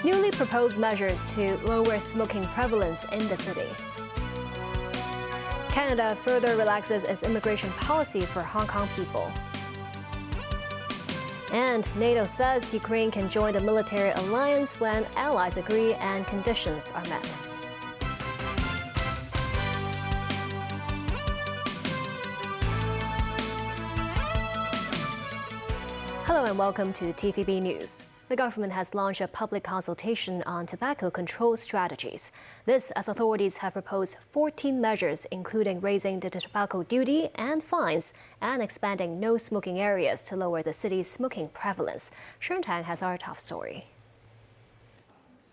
Newly proposed measures to lower smoking prevalence in the city. Canada further relaxes its immigration policy for Hong Kong people. And NATO says Ukraine can join the military alliance when allies agree and conditions are met. Hello and welcome to TVB News. The government has launched a public consultation on tobacco control strategies. This as authorities have proposed 14 measures, including raising the tobacco duty and fines and expanding no smoking areas to lower the city's smoking prevalence. Sharon Tang has our top story.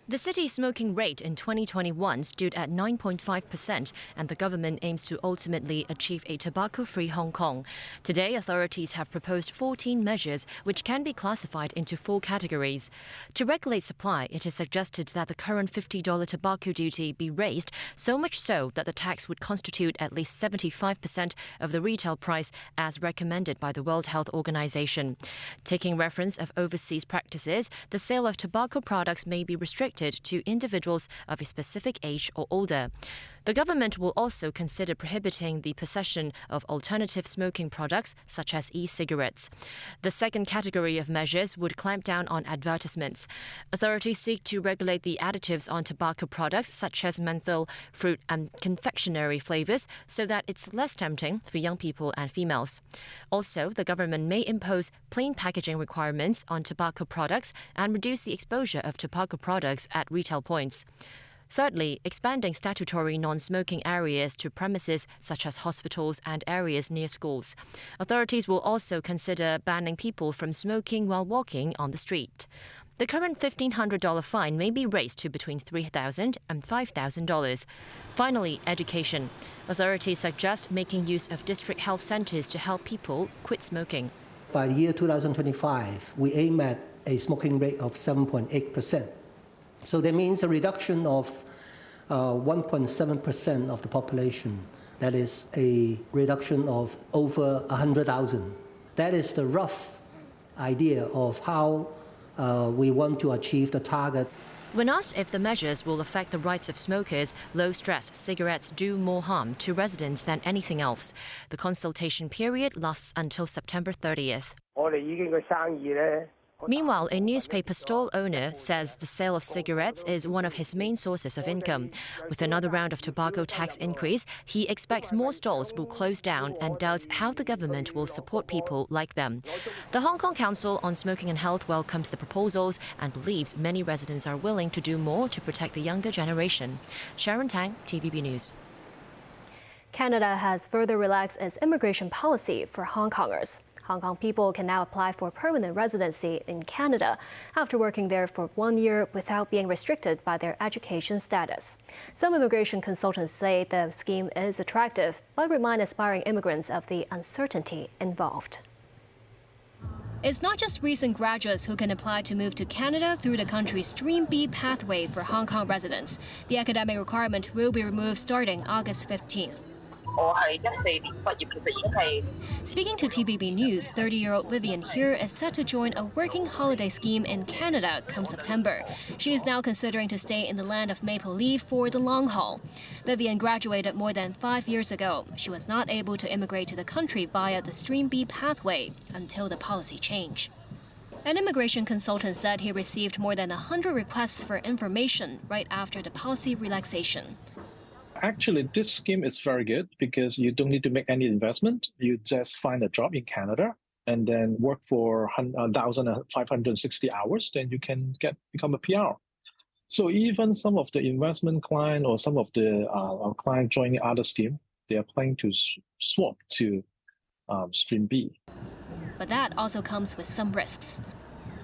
The city's smoking rate in 2021 stood at 9.5%, and the government aims to ultimately achieve a tobacco-free Hong Kong. Today, authorities have proposed 14 measures which can be classified into 4 categories. To regulate supply, it is suggested that the current $50 tobacco duty be raised, so much so that the tax would constitute at least 75% of the retail price as recommended by the World Health Organization. Taking reference of overseas practices, the sale of tobacco products may be restricted to individuals of a specific age or older. The government will also consider prohibiting the possession of alternative smoking products such as e-cigarettes. The second category of measures would clamp down on advertisements. Authorities seek to regulate the additives on tobacco products such as menthol, fruit and confectionery flavors so that it's less tempting for young people and females. Also, the government may impose plain packaging requirements on tobacco products and reduce the exposure of tobacco products at retail points. Thirdly, expanding statutory non-smoking areas to premises such as hospitals and areas near schools. Authorities will also consider banning people from smoking while walking on the street. The current $1,500 fine may be raised to between $3,000 and $5,000. Finally, education. Authorities suggest making use of district health centers to help people quit smoking. By the year 2025, we aim at a smoking rate of 7.8%. So that means a reduction of 1.7% of the population. That is a reduction of over 100,000. That is the rough idea of how we want to achieve the target. When asked if the measures will affect the rights of smokers, low-stress cigarettes do more harm to residents than anything else. The consultation period lasts until September 30th. Meanwhile, a newspaper stall owner says the sale of cigarettes is one of his main sources of income. With another round of tobacco tax increase, he expects more stalls will close down and doubts how the government will support people like them. The Hong Kong Council on Smoking and Health welcomes the proposals and believes many residents are willing to do more to protect the younger generation. Sharon Tang, TVB News. Canada has further relaxed its immigration policy for Hong Kongers. Hong Kong people can now apply for permanent residency in Canada after working there for 1 year without being restricted by their education status. Some immigration consultants say the scheme is attractive, but remind aspiring immigrants of the uncertainty involved. It's not just recent graduates who can apply to move to Canada through the country's Stream B pathway for Hong Kong residents. The academic requirement will be removed starting August 15th. Speaking to TVB News, 30-year-old Vivian here is set to join a working holiday scheme in Canada come September. She is now considering to stay in the land of maple leaf for the long haul. Vivian graduated more than 5 years ago. She was not able to immigrate to the country via the Stream B pathway until the policy change. An immigration consultant said he received more than 100 requests for information right after the policy relaxation. Actually, this scheme is very good because you don't need to make any investment. You just find a job in Canada and then work for 1,560 hours, then you can become a PR. So even some of the investment client or some of the client joining other scheme, they are planning to swap to Stream B. But that also comes with some risks.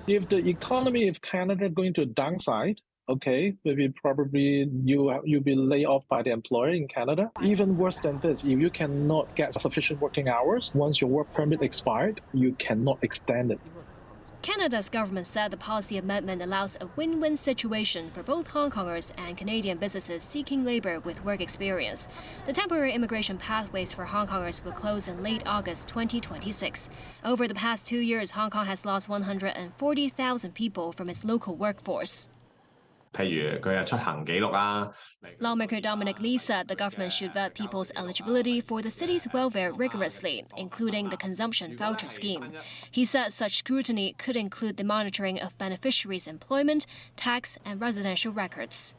If the economy of Canada going to downside, okay, maybe probably you'll be laid off by the employer in Canada. Even worse than this, if you cannot get sufficient working hours, once your work permit expired, you cannot extend it. Canada's government said the policy amendment allows a win-win situation for both Hong Kongers and Canadian businesses seeking labor with work experience. The temporary immigration pathways for Hong Kongers will close in late August 2026. Over the past 2 years, Hong Kong has lost 140,000 people from its local workforce. Lawmaker Dominic Lee said the government should vet people's eligibility for the city's welfare rigorously, including the consumption voucher scheme. He said such scrutiny could include the monitoring of beneficiaries' employment, tax, and residential records.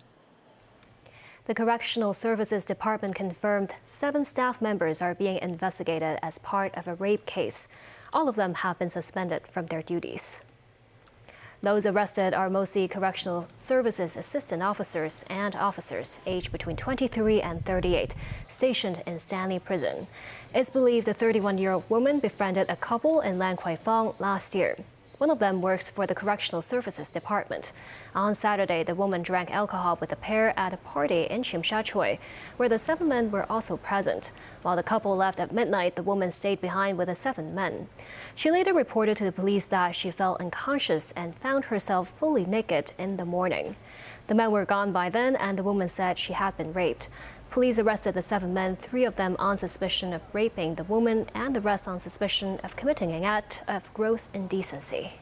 The Correctional Services Department confirmed 7 staff members are being investigated as part of a rape case. All of them have been suspended from their duties. Those arrested are mostly Correctional Services assistant officers and officers aged between 23 and 38, stationed in Stanley Prison. It's believed the 31-year-old woman befriended a couple in Lan Kwai Fong last year. One of them works for the Correctional Services Department. On Saturday, the woman drank alcohol with the pair at a party in Tsim Sha Tsui, where the 7 men were also present. While the couple left at midnight, the woman stayed behind with the 7 men. She later reported to the police that she felt unconscious and found herself fully naked in the morning. The men were gone by then, and the woman said she had been raped. Police arrested the 7 men, 3 of them on suspicion of raping the woman and the rest on suspicion of committing an act of gross indecency.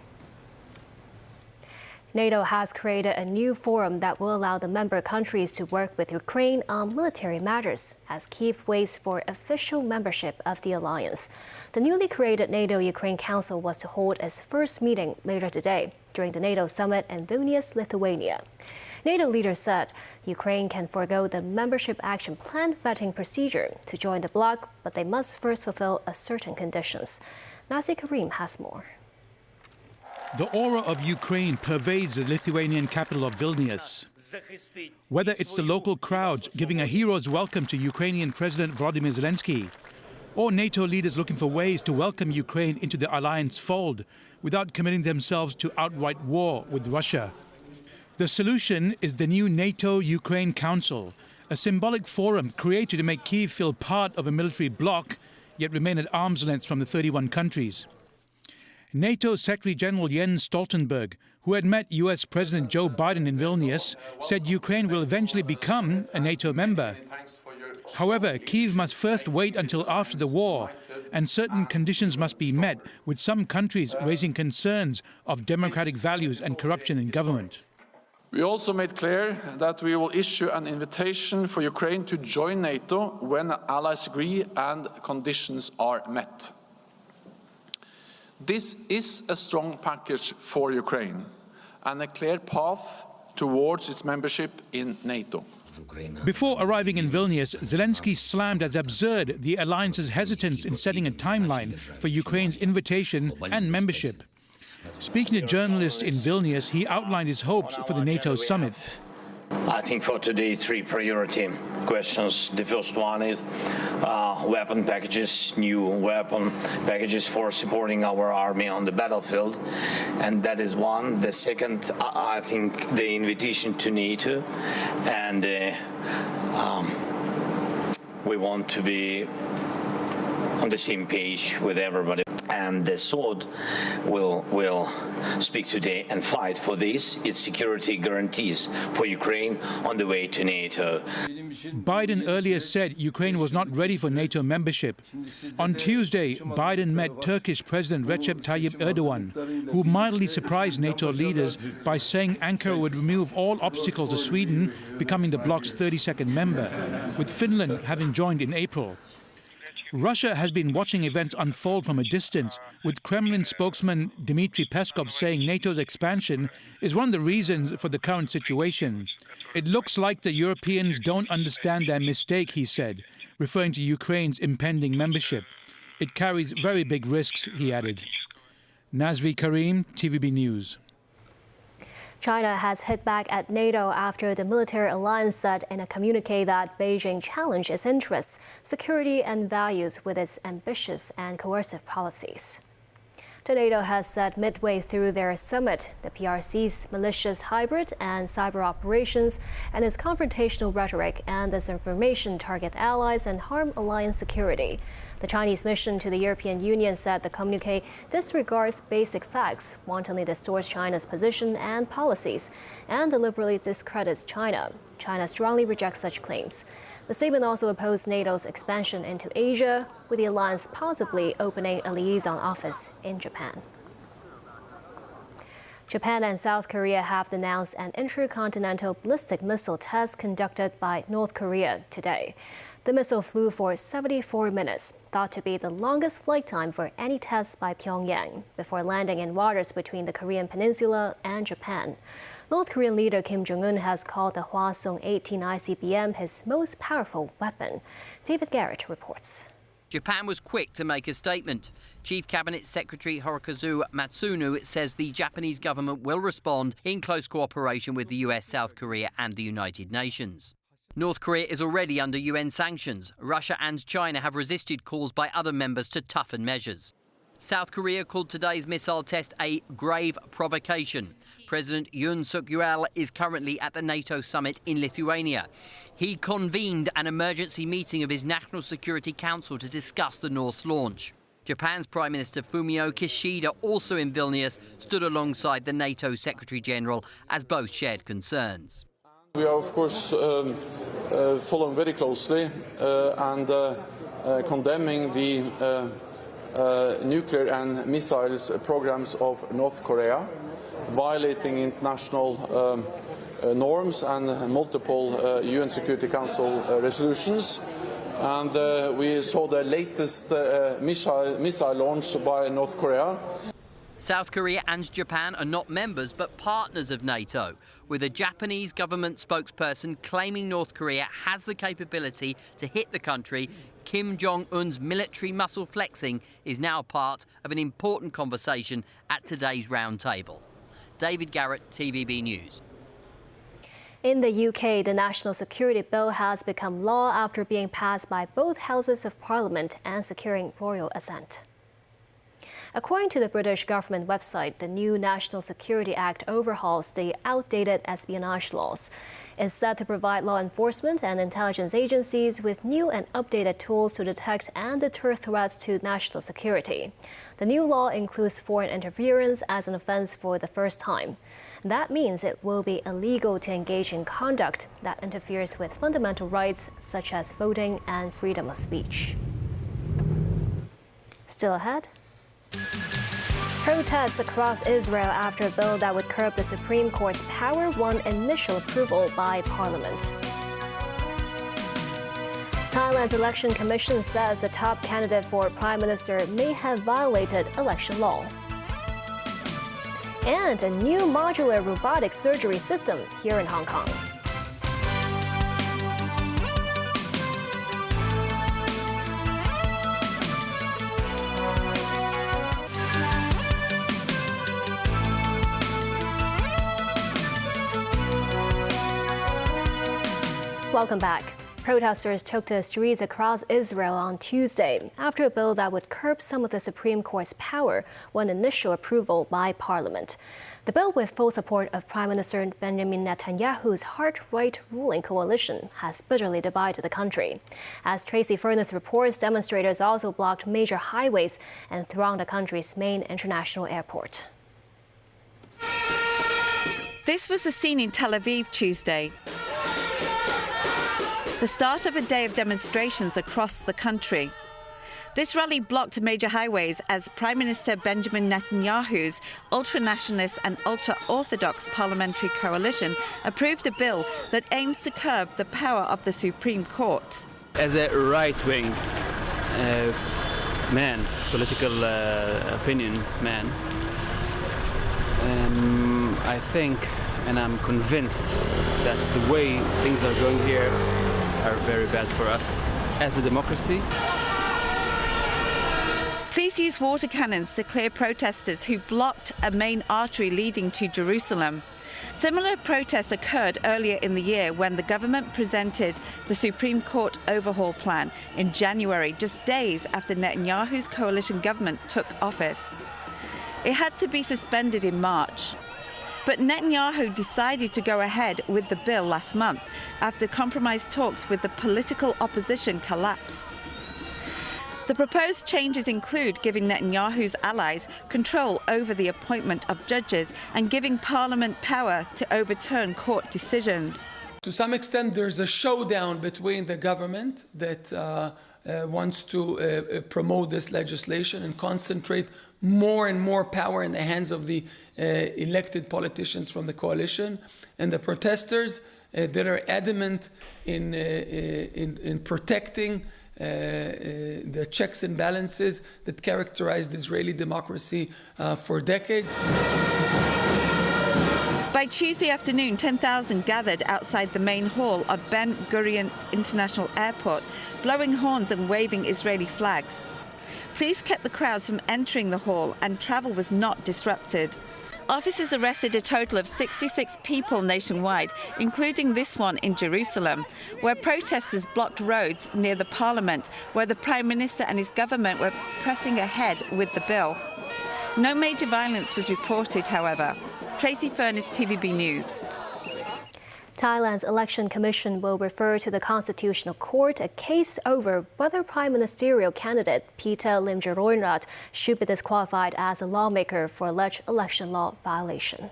NATO has created a new forum that will allow the member countries to work with Ukraine on military matters as Kyiv waits for official membership of the alliance. The newly created NATO-Ukraine Council was to hold its first meeting later today during the NATO summit in Vilnius, Lithuania. NATO leaders said Ukraine can forego the membership action plan vetting procedure to join the bloc, but they must first fulfill certain conditions. Nasi Karim has more. The aura of Ukraine pervades the Lithuanian capital of Vilnius. Whether it's the local crowds giving a hero's welcome to Ukrainian President Volodymyr Zelensky, or NATO leaders looking for ways to welcome Ukraine into the alliance fold without committing themselves to outright war with Russia. The solution is the new NATO-Ukraine Council, a symbolic forum created to make Kyiv feel part of a military bloc, yet remain at arm's length from the 31 countries. NATO Secretary General Jens Stoltenberg, who had met US President Joe Biden in Vilnius, said Ukraine will eventually become a NATO member. However, Kyiv must first wait until after the war, and certain conditions must be met, with some countries raising concerns of democratic values and corruption in government. We also made clear that we will issue an invitation for Ukraine to join NATO when allies agree and conditions are met. This is a strong package for Ukraine and a clear path towards its membership in NATO. Before arriving in Vilnius, Zelensky slammed as absurd the alliance's hesitance in setting a timeline for Ukraine's invitation and membership. Speaking to journalists in Vilnius, he outlined his hopes for the NATO summit. I think for today, 3 priority questions. The first one is weapon packages, new weapon packages for supporting our army on the battlefield. And that is one. The second, I think the invitation to NATO. And we want to be on the same page with everybody. And the sword will speak today and fight for this. Its security guarantees for Ukraine on the way to NATO. Biden earlier said Ukraine was not ready for NATO membership. On Tuesday, Biden met Turkish President Recep Tayyip Erdogan, who mildly surprised NATO leaders by saying Ankara would remove all obstacles to Sweden becoming the bloc's 32nd member, with Finland having joined in April. Russia has been watching events unfold from a distance, with Kremlin spokesman Dmitry Peskov saying NATO's expansion is one of the reasons for the current situation. It looks like the Europeans don't understand their mistake, he said, referring to Ukraine's impending membership. It carries very big risks, he added. Nazri Karim, TVB News. China has hit back at NATO after the military alliance said in a communique that Beijing challenged its interests, security and values with its ambitious and coercive policies. The NATO has said midway through their summit, the PRC's malicious hybrid and cyber operations and its confrontational rhetoric and disinformation target allies and harm alliance security. The Chinese mission to the European Union said the communique disregards basic facts, wantonly distorts China's position and policies, and deliberately discredits China. China strongly rejects such claims. The statement also opposed NATO's expansion into Asia, with the alliance possibly opening a liaison office in Japan. Japan and South Korea have denounced an intercontinental ballistic missile test conducted by North Korea today. The missile flew for 74 minutes, thought to be the longest flight time for any test by Pyongyang, before landing in waters between the Korean peninsula and Japan. North Korean leader Kim Jong-un has called the Hwasong-18 ICBM his most powerful weapon. David Garrett reports. Japan was quick to make a statement. Chief Cabinet Secretary Hirokazu Matsuno says the Japanese government will respond in close cooperation with the US, South Korea and the United Nations. North Korea is already under UN sanctions. Russia and China have resisted calls by other members to toughen measures. South Korea called today's missile test a grave provocation. President Yoon Suk-yeol is currently at the NATO summit in Lithuania. He convened an emergency meeting of his National Security Council to discuss the North's launch. Japan's Prime Minister Fumio Kishida, also in Vilnius, stood alongside the NATO Secretary-General as both shared concerns. We are, of course, following very closely and condemning the nuclear and missiles programs of North Korea, violating international norms and multiple UN Security Council resolutions. And we saw the latest missile launch by North Korea. South Korea and Japan are not members but partners of NATO, with a Japanese government spokesperson claiming North Korea has the capability to hit the country. Kim Jong-un's military muscle flexing is now part of an important conversation at today's roundtable. David Garrett, TVB News. In the UK, the National Security Bill has become law after being passed by both Houses of Parliament and securing royal assent. According to the British government website, the new National Security Act overhauls the outdated espionage laws. It's set to provide law enforcement and intelligence agencies with new and updated tools to detect and deter threats to national security. The new law includes foreign interference as an offense for the first time. That means it will be illegal to engage in conduct that interferes with fundamental rights such as voting and freedom of speech. Still ahead. Protests across Israel after a bill that would curb the Supreme Court's power won initial approval by Parliament. Thailand's election commission says the top candidate for prime minister may have violated election law. And a new modular robotic surgery system here in Hong Kong. Welcome back. Protesters took to the streets across Israel on Tuesday after a bill that would curb some of the Supreme Court's power won initial approval by Parliament. The bill, with full support of Prime Minister Benjamin Netanyahu's hard-right ruling coalition, has bitterly divided the country. As Tracy Furness reports, demonstrators also blocked major highways and thronged the country's main international airport. This was the scene in Tel Aviv Tuesday. The start of a day of demonstrations across the country. This rally blocked major highways as Prime Minister Benjamin Netanyahu's ultra-nationalist and ultra-orthodox parliamentary coalition approved a bill that aims to curb the power of the Supreme Court. As a right-wing man, political opinion man, I think and I'm convinced that the way things are going here are very bad for us as a democracy. Police used water cannons to clear protesters who blocked a main artery leading to Jerusalem. Similar protests occurred earlier in the year when the government presented the Supreme Court overhaul plan in January, just days after Netanyahu's coalition government took office. It had to be suspended in March. But Netanyahu decided to go ahead with the bill last month after compromise talks with the political opposition collapsed. The proposed changes include giving Netanyahu's allies control over the appointment of judges and giving Parliament power to overturn court decisions. To some extent, there's a showdown between the government that wants to promote this legislation and concentrate more and more power in the hands of the elected politicians from the coalition, and the protesters that are adamant in protecting the checks and balances that characterized Israeli democracy for decades. By Tuesday afternoon, 10,000 gathered outside the main hall of Ben Gurion International Airport, blowing horns and waving Israeli flags. Police kept the crowds from entering the hall and travel was not disrupted. Officers arrested a total of 66 people nationwide, including this one in Jerusalem, where protesters blocked roads near the parliament, where the Prime Minister and his government were pressing ahead with the bill. No major violence was reported, however. Tracy Furness, TVB News. Thailand's Election Commission will refer to the Constitutional Court a case over whether Prime Ministerial candidate Peter Limjaroenrat should be disqualified as a lawmaker for alleged election law violation.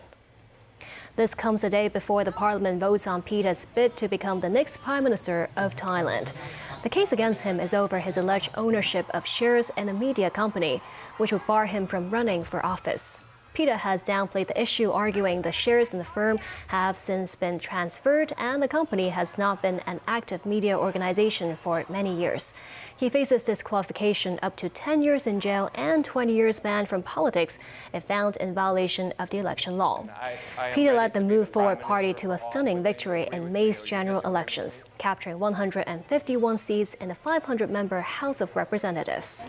This comes a day before the parliament votes on Peter's bid to become the next Prime Minister of Thailand. The case against him is over his alleged ownership of shares in a media company, which would bar him from running for office. Peter has downplayed the issue, arguing the shares in the firm have since been transferred and the company has not been an active media organization for many years. He faces disqualification up to 10 years in jail and 20 years banned from politics if found in violation of the election law. Peter led the Move Forward party to a stunning victory in May's general elections, capturing 151 seats in the 500-member House of Representatives.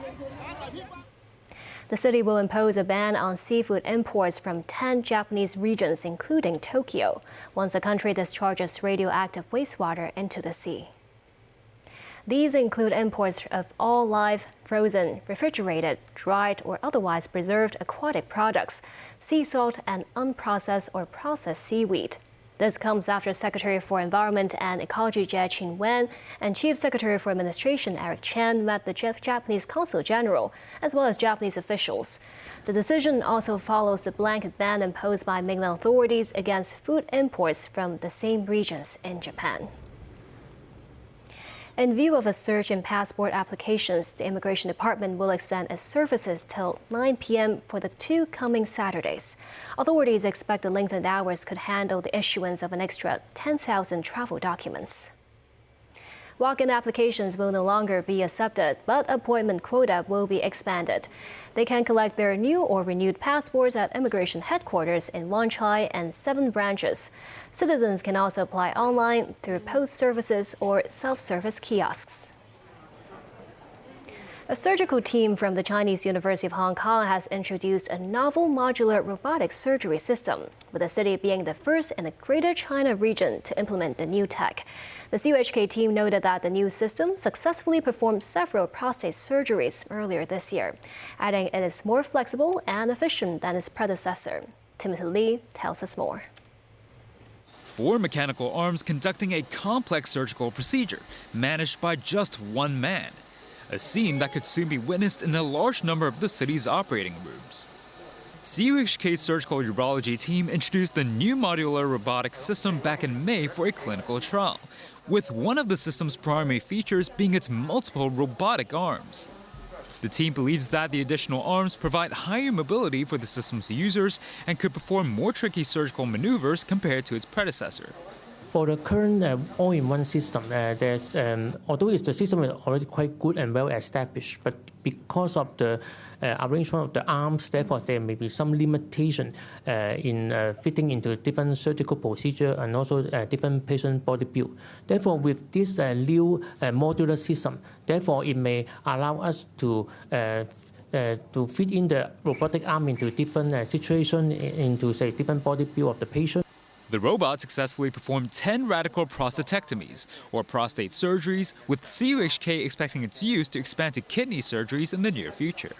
The city will impose a ban on seafood imports from 10 Japanese regions, including Tokyo, once the country discharges radioactive wastewater into the sea. These include imports of all live, frozen, refrigerated, dried, or otherwise preserved aquatic products, sea salt, and unprocessed or processed seaweed. This comes after Secretary for Environment and Ecology Jie Qin-wen and Chief Secretary for Administration Eric Chan met the Japanese Consul General, as well as Japanese officials. The decision also follows the blanket ban imposed by mainland authorities against food imports from the same regions in Japan. In view of a surge in passport applications, the Immigration Department will extend its services till 9 p.m. for the 2 coming Saturdays. Authorities expect the lengthened hours could handle the issuance of an extra 10,000 travel documents. Walk-in applications will no longer be accepted, but appointment quota will be expanded. They can collect their new or renewed passports at immigration headquarters in Wan Chai and 7 branches. Citizens can also apply online through post services or self-service kiosks. A surgical team from the Chinese University of Hong Kong has introduced a novel modular robotic surgery system, with the city being the first in the Greater China region to implement the new tech. The CUHK team noted that the new system successfully performed several prostate surgeries earlier this year, adding it is more flexible and efficient than its predecessor. Timothy Lee tells us more. 4 mechanical arms conducting a complex surgical procedure managed by just one man. A scene that could soon be witnessed in a large number of the city's operating rooms. CUHK's surgical urology team introduced the new modular robotic system back in May for a clinical trial, with one of the system's primary features being its multiple robotic arms. The team believes that the additional arms provide higher mobility for the system's users and could perform more tricky surgical maneuvers compared to its predecessor. For the current all-in-one system, although the system is already quite good and well established, but because of the arrangement of the arms, therefore there may be some limitation in fitting into different surgical procedure and also different patient body build. Therefore, with this new modular system, therefore it may allow us to fit in the robotic arm into different situations, into say different body build of the patient. The robot successfully performed 10 radical prostatectomies, or prostate surgeries, with CUHK expecting its use to expand to kidney surgeries in the near future.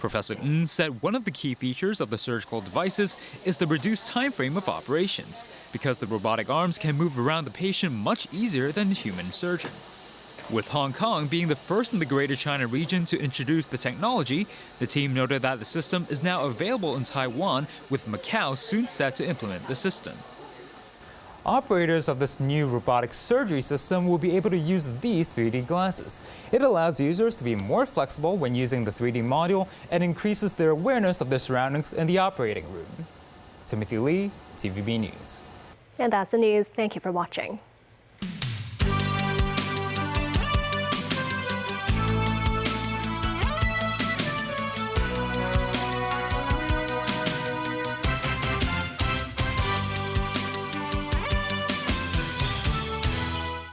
Professor Ng said one of the key features of the surgical devices is the reduced time frame of operations, because the robotic arms can move around the patient much easier than the human surgeon. With Hong Kong being the first in the Greater China region to introduce the technology, the team noted that the system is now available in Taiwan, with Macau soon set to implement the system. Operators of this new robotic surgery system will be able to use these 3D glasses. It allows users to be more flexible when using the 3D module and increases their awareness of their surroundings in the operating room. Timothy Lee, TVB News. And that's the news. Thank you for watching.